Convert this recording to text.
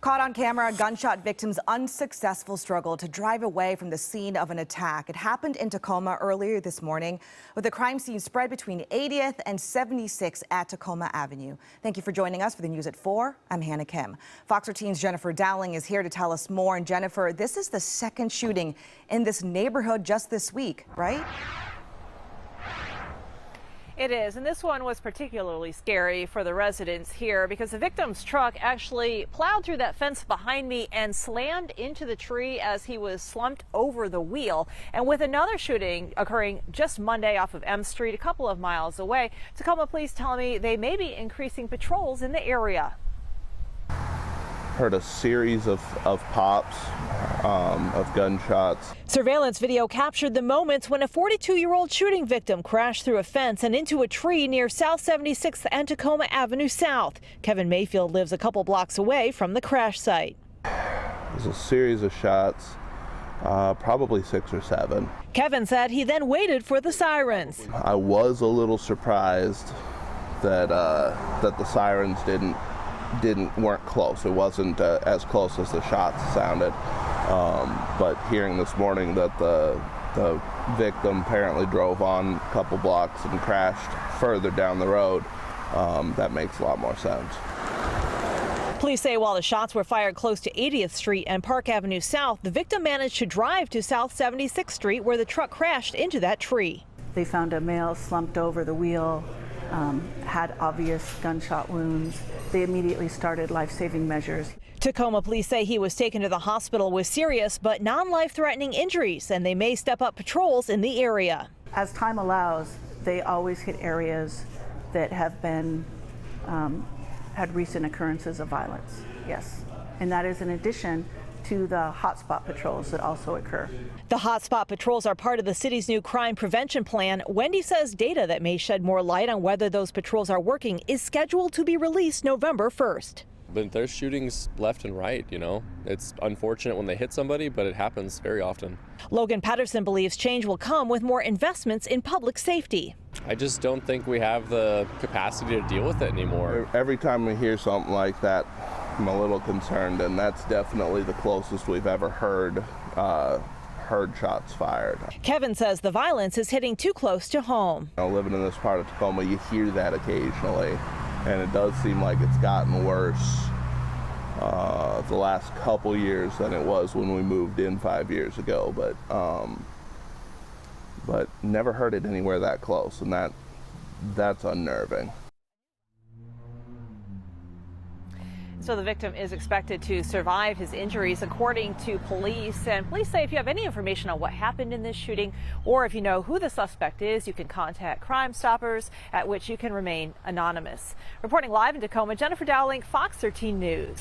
Caught on camera, a gunshot victim's unsuccessful struggle to drive away from the scene of an attack. It happened in Tacoma earlier this morning, with the crime scene spread between 80th and 76th at Tacoma Avenue. Thank you for joining us for the news at 4. I'm Hannah Kim. Fox 13's Jennifer Dowling is here to tell us more. And Jennifer, this is the second shooting in this neighborhood just this week, right? It is, and this one was particularly scary for the residents here because the victim's truck actually plowed through that fence behind me and slammed into the tree as he was slumped over the wheel. And with another shooting occurring just Monday off of M Street, a couple of miles away, Tacoma police tell me they may be increasing patrols in the area. Heard a series of pops, of gunshots. Surveillance video captured the moments when a 42-year-old shooting victim crashed through a fence and into a tree near South 76th and Tacoma Avenue South. Kevin Mayfield lives a couple blocks away from the crash site. There's a series of shots, probably 6 or 7. Kevin said he then waited for the sirens. I was a little surprised that the sirens weren't close. It wasn't as close as the shots sounded. But hearing this morning that the victim apparently drove on a couple blocks and crashed further down the road, that makes a lot more sense. Police say while the shots were fired close to 80th Street and Park Avenue South, the victim managed to drive to South 76th Street where the truck crashed into that tree. They found a male slumped over the wheel, had obvious gunshot wounds. They immediately started life-saving measures. Tacoma police say he was taken to the hospital with serious but non-life-threatening injuries, and they may step up patrols in the area. As time allows, they always hit areas that have been had recent occurrences of violence. Yes, and that is in addition to the hotspot patrols that also occur. The hotspot patrols are part of the city's new crime prevention plan. Wendy says data that may shed more light on whether those patrols are working is scheduled to be released November 1st. But there's shootings left and right, you know. It's unfortunate when they hit somebody, but it happens very often. Logan Patterson believes change will come with more investments in public safety. I just don't think we have the capacity to deal with it anymore. Every time we hear something like that, I'm a little concerned, and that's definitely the closest we've ever heard shots fired. Kevin says the violence is hitting too close to home. You know, living in this part of Tacoma, you hear that occasionally, and it does seem like it's gotten worse the last couple years than it was when we moved in 5 years ago. But never heard it anywhere that close, and that's unnerving. So the victim is expected to survive his injuries, according to police. And police say if you have any information on what happened in this shooting, or if you know who the suspect is, you can contact Crime Stoppers, at which you can remain anonymous. Reporting live in Tacoma, Jennifer Dowling, Fox 13 News.